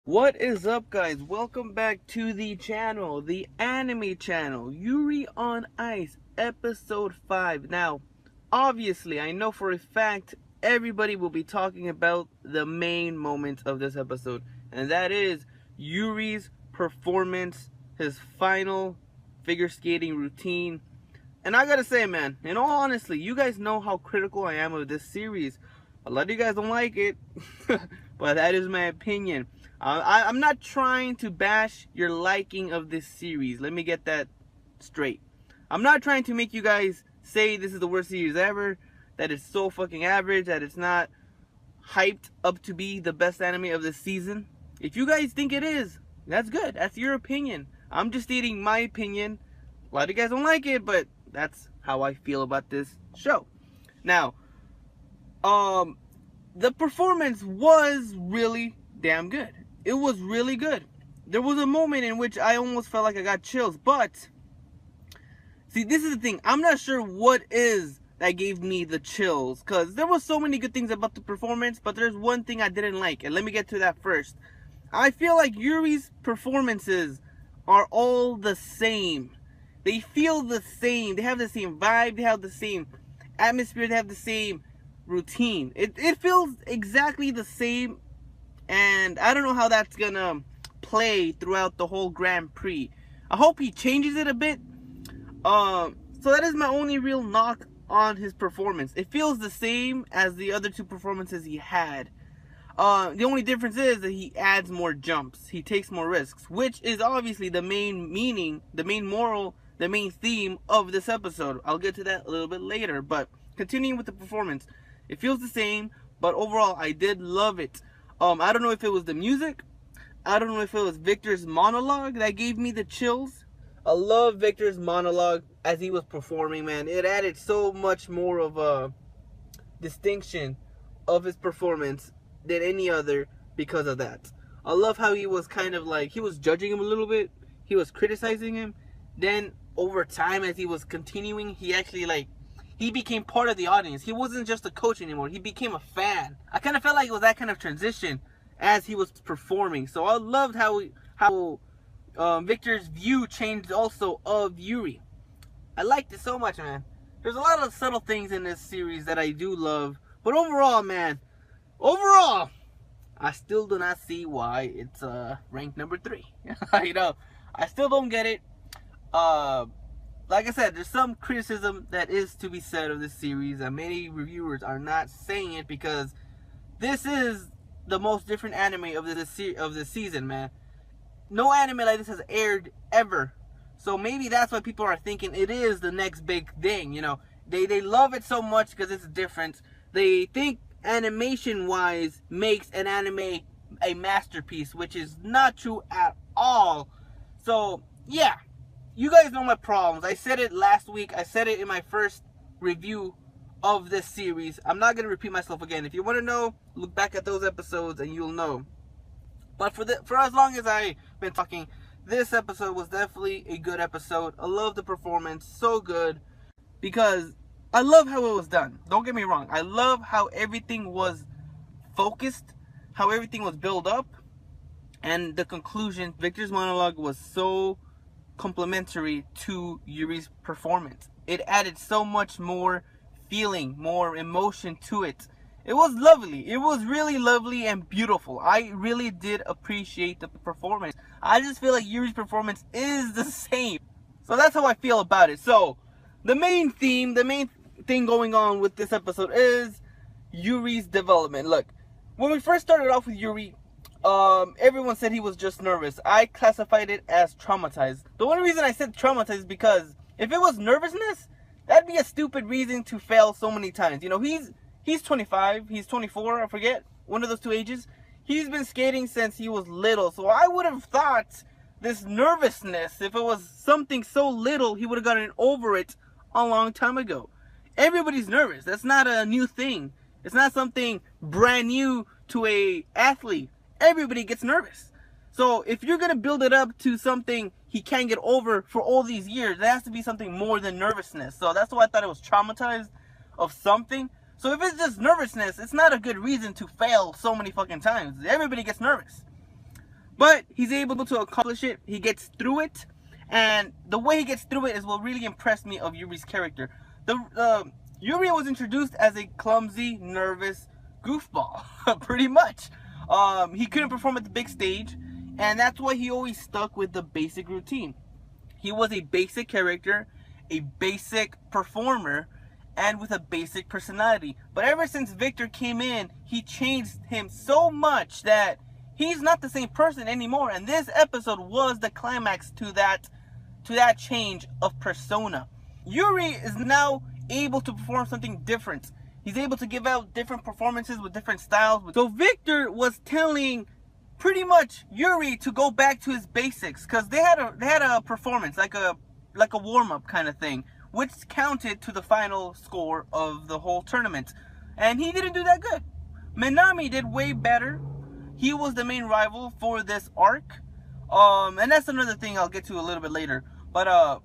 What is up, guys? Welcome back to the channel, the anime channel, Yuri on Ice, episode 5. Now, obviously, I know for a fact everybody will be talking about the main moment of this episode, and that is Yuri's performance, his final figure skating routine. And I gotta say, man, in all honesty, you guys know how critical I am of this series. A lot of you guys don't like it, but that is my opinion. I'm not trying to bash your liking of this series. Let me get that straight. I'm not trying to make you guys say this is the worst series ever, that it's so fucking average, that it's not hyped up to be the best anime of the season. If you guys think it is, that's good. That's your opinion. I'm just stating my opinion. A lot of you guys don't like it, but that's how I feel about this show. Now, the performance was really damn good. It was really good. There was a moment in which I almost felt like I got chills, but see, this is the thing. I'm not sure what is that gave me the chills, because there was so many good things about the performance, but there's one thing I didn't like, and let me get to that first. I feel like Yuri's performances are all the same. They feel the same. They have the same vibe. They have the same atmosphere. They have the same routine. It feels exactly the same, and I don't know how that's gonna play throughout the whole Grand Prix. I hope he changes it a bit. So that is my only real knock on his performance. It feels the same as the other two performances he had. The only difference is that he adds more jumps. He takes more risks, which is obviously the main meaning, the main moral, the main theme of this episode. I'll get to that a little bit later, but continuing with the performance, it feels the same, but overall I did love it. I don't know if it was the music. I don't know if it was Victor's monologue that gave me the chills. I love Victor's monologue as he was performing, man. It added so much more of a distinction of his performance than any other because of that. I love how he was kind of like, he was judging him a little bit. He was criticizing him. Then over time, as he was continuing, he actually he became part of the audience. He wasn't just a coach anymore. He became a fan. I kind of felt like it was that kind of transition as he was performing. So I loved how Victor's view changed also of Yuri. I liked it so much, man. There's a lot of subtle things in this series that I do love. But overall, man, I still do not see why it's ranked number 3. You know, I still don't get it. Like I said, there's some criticism that is to be said of this series, and many reviewers are not saying it because this is the most different anime of the season, man. No anime like this has aired ever, so maybe that's why people are thinking it is the next big thing. You know, they love it so much because it's different. They think animation-wise makes an anime a masterpiece, which is not true at all. So yeah. You guys know my problems. I said it last week. I said it in my first review of this series. I'm not going to repeat myself again. If you want to know, look back at those episodes and you'll know. But for as long as I've been talking, this episode was definitely a good episode. I love the performance. So good. Because I love how it was done. Don't get me wrong. I love how everything was focused. How everything was built up. And the conclusion, Victor's monologue, was so complementary to Yuri's performance. It added so much more feeling, more emotion to it. It was lovely. It was really lovely and beautiful. I really did appreciate the performance. I just feel like Yuri's performance is the same. So that's how I feel about it. So the main theme, the main thing going on with this episode is Yuri's development. Look, when we first started off with Yuri, everyone said he was just nervous. I classified it as traumatized. The only reason I said traumatized is because if it was nervousness, that'd be a stupid reason to fail so many times. You know, he's 25, he's 24, I forget, one of those two ages. He's been skating since he was little, so I would have thought this nervousness, if it was something so little, he would have gotten over it a long time ago. Everybody's nervous. That's not a new thing. It's not something brand new to a athlete. Everybody gets nervous. So if you're going to build it up to something he can't get over for all these years, there has to be something more than nervousness. So that's why I thought it was traumatized of something. So if it's just nervousness, it's not a good reason to fail so many fucking times. Everybody gets nervous. But he's able to accomplish it. He gets through it. And the way he gets through it is what really impressed me of Yuri's character. Yuri was introduced as a clumsy, nervous goofball, pretty much. He couldn't perform at the big stage, and that's why he always stuck with the basic routine. He was a basic character, a basic performer, and with a basic personality. But ever since Victor came in, he changed him so much that he's not the same person anymore. And this episode was the climax to that change of persona. Yuri is now able to perform something different. He's able to give out different performances with different styles. So Victor was telling pretty much Yuri to go back to his basics, because they had a performance like a warm-up kind of thing, which counted to the final score of the whole tournament. And he didn't do that good. Minami did way better. He was the main rival for this arc. And that's another thing I'll get to a little bit later. But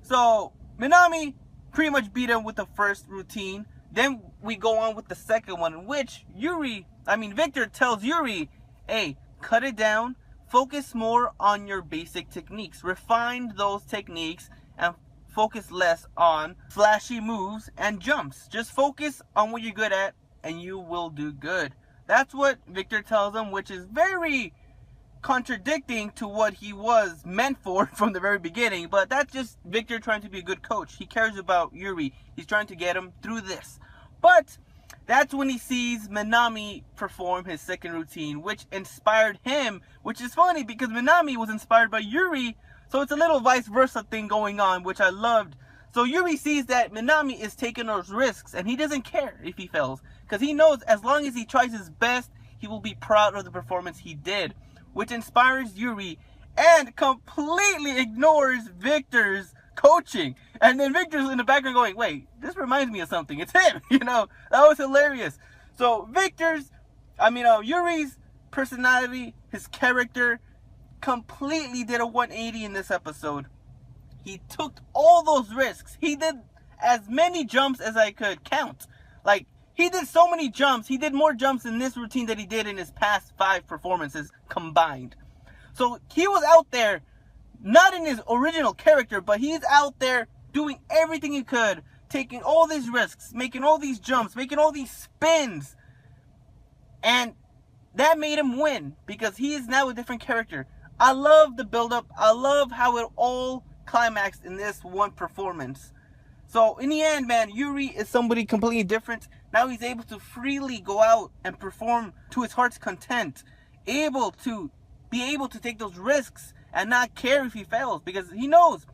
so Minami pretty much beat him with the first routine. Then we go on with the second one, in which Victor tells Yuri, hey, cut it down, focus more on your basic techniques, refine those techniques, and focus less on flashy moves and jumps. Just focus on what you're good at, and you will do good. That's what Victor tells him, which is very contradicting to what he was meant for from the very beginning. But that's just Victor trying to be a good coach. He cares about Yuri. He's trying to get him through this. But that's when he sees Minami perform his second routine, which inspired him, which is funny because Minami was inspired by Yuri, so it's a little vice versa thing going on, which I loved. So Yuri sees that Minami is taking those risks, and he doesn't care if he fails, because he knows as long as he tries his best, he will be proud of the performance he did, which inspires Yuri and completely ignores Victor's coaching. And then Victor's in the background going, wait, this reminds me of something. It's him. That was hilarious. So Yuri's personality, his character, completely did a 180 in this episode. He took all those risks. He did as many jumps as I could count. Like, he did so many jumps. He did more jumps in this routine than he did in his past 5 performances combined. So he was out there, not in his original character, but he's out there doing everything he could, taking all these risks, making all these jumps, making all these spins. And that made him win, because he is now a different character. I love the build-up. I love how it all climaxed in this one performance. So in the end, man, Yuri is somebody completely different. Now he's able to freely go out and perform to his heart's content. Be able to take those risks and not care if he fails, because he knows,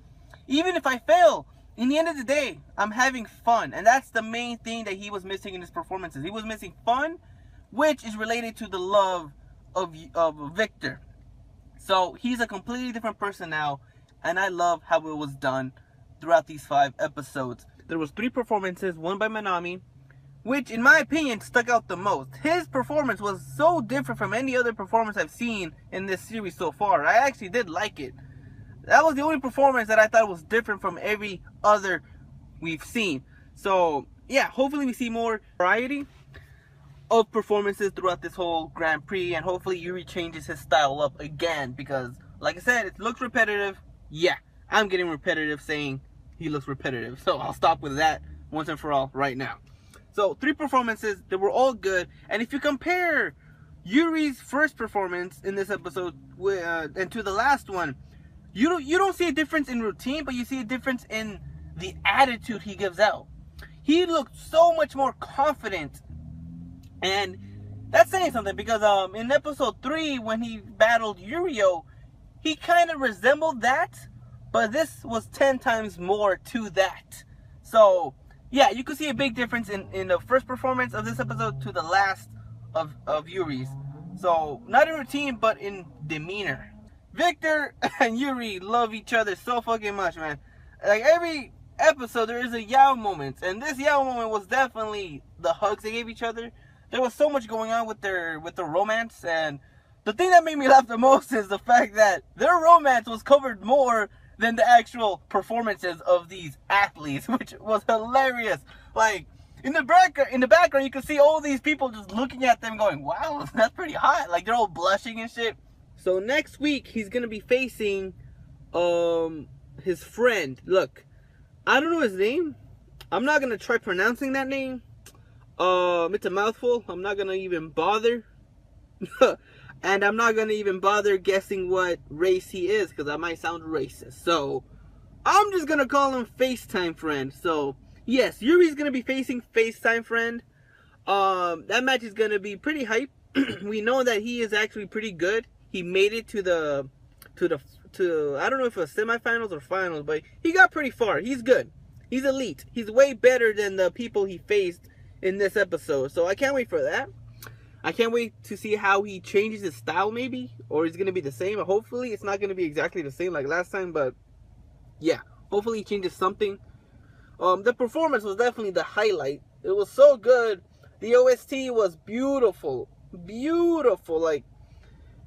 even if I fail, in the end of the day, I'm having fun. And that's the main thing that he was missing in his performances. He was missing fun, which is related to the love of Victor. So he's a completely different person now, and I love how it was done throughout these 5 episodes. There was 3 performances, one by Minami, which in my opinion stuck out the most. His performance was so different from any other performance I've seen in this series so far. I actually did like it. That was the only performance that I thought was different from every other we've seen. So yeah, hopefully we see more variety of performances throughout this whole Grand Prix, and hopefully Yuri changes his style up again, because like I said, it looks repetitive. Yeah, I'm getting repetitive saying he looks repetitive, so I'll stop with that once and for all right now. So 3 performances, they were all good. And if you compare Yuri's first performance in this episode and to the last one, you don't see a difference in routine, but you see a difference in the attitude he gives out. He looked so much more confident, and that's saying something, because in episode 3 when he battled Yurio, he kind of resembled that, but this was 10 times more to that. So yeah, you could see a big difference in the first performance of this episode to the last of Yuri's. So, not in routine, but in demeanor. Victor and Yuri love each other so fucking much, man. Like, every episode, there is a Yao moment. And this Yao moment was definitely the hugs they gave each other. There was so much going on with their romance. And the thing that made me laugh the most is the fact that their romance was covered more than the actual performances of these athletes, which was hilarious. Like, in the background, you could see all these people just looking at them going, wow, that's pretty hot. Like, they're all blushing and shit. So next week he's gonna be facing his friend. Look, I don't know his name. I'm not gonna try pronouncing that name. It's a mouthful. I'm not gonna even bother. And I'm not gonna even bother guessing what race he is, because I might sound racist. So I'm just gonna call him FaceTime Friend. So yes, Yuri's gonna be facing FaceTime Friend. That match is gonna be pretty hype. We know that he is actually pretty good. He made it to I don't know if it was semifinals or finals, but he got pretty far. He's good. He's elite. He's way better than the people he faced in this episode. So I can't wait for that. I can't wait to see how he changes his style, maybe, or he's gonna be the same. Hopefully it's not gonna be exactly the same like last time, but yeah, hopefully he changes something. The performance was definitely the highlight. It was so good. The OST was beautiful. Like,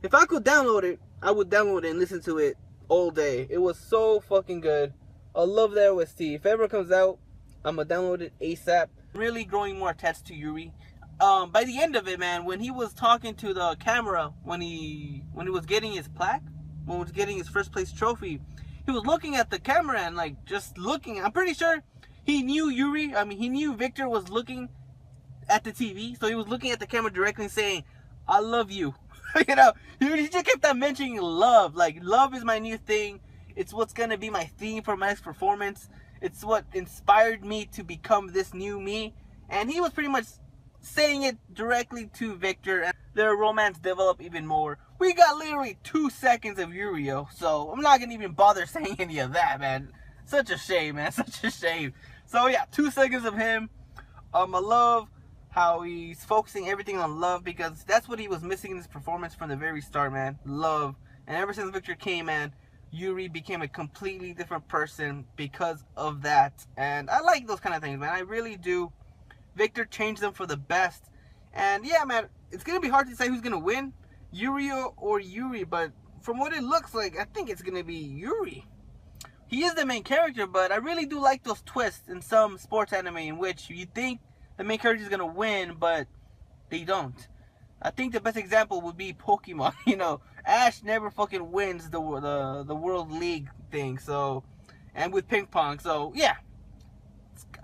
if I could download it, I would download it and listen to it all day. It was so fucking good. I love the OST. If it ever comes out, I'm gonna download it ASAP. Really growing more attached to Yuri. By the end of it, man, when he was talking to the camera, when he was getting his plaque, when he was getting his first place trophy, he was looking at the camera and like just looking. I'm pretty sure he knew Yuri. I mean, he knew Victor was looking at the TV, so he was looking at the camera directly and saying, "I love you." You know, he just kept on mentioning love. Like, love is my new thing. It's what's gonna be my theme for my next performance. It's what inspired me to become this new me. And he was pretty much saying it directly to Victor, and their romance developed even more. We got literally 2 seconds of Yurio, so I'm not gonna even bother saying any of that, man. Such a shame, man. Such a shame. So yeah, 2 seconds of him. I love how he's focusing everything on love, because that's what he was missing in his performance from the very start, man. Love. And ever since Victor came, man, Yuri became a completely different person because of that. And I like those kind of things, man. I really do. Victor changed them for the best. And yeah, man, it's going to be hard to say who's going to win, Yurio or Yuri. But from what it looks like, I think it's going to be Yuri. He is the main character, but I really do like those twists in some sports anime in which you think the main character is going to win, but they don't. I think the best example would be Pokemon. You know, Ash never fucking wins the World League thing. So, and with ping pong. So, yeah.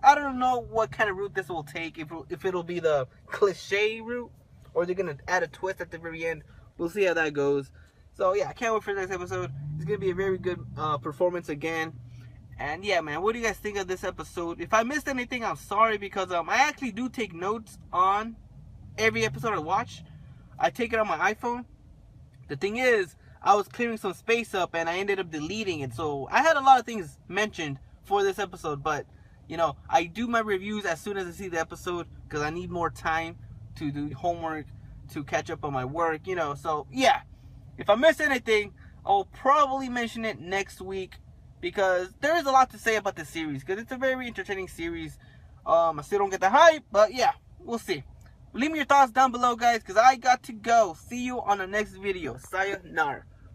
I don't know what kind of route this will take. If it'll be the cliche route, or they're going to add a twist at the very end. We'll see how that goes. So, yeah, I can't wait for the next episode. It's going to be a very good performance again. And, yeah, man, what do you guys think of this episode? If I missed anything, I'm sorry, because I actually do take notes on every episode I watch. I take it on my iPhone. The thing is, I was clearing some space up, and I ended up deleting it. So, I had a lot of things mentioned for this episode, but you know, I do my reviews as soon as I see the episode, because I need more time to do homework, to catch up on my work, you know. So, yeah, if I miss anything, I'll probably mention it next week, because there is a lot to say about this series, because it's a very entertaining series. I still don't get the hype, but yeah, we'll see. Leave me your thoughts down below, guys, because I got to go. See you on the next video. Sayonara.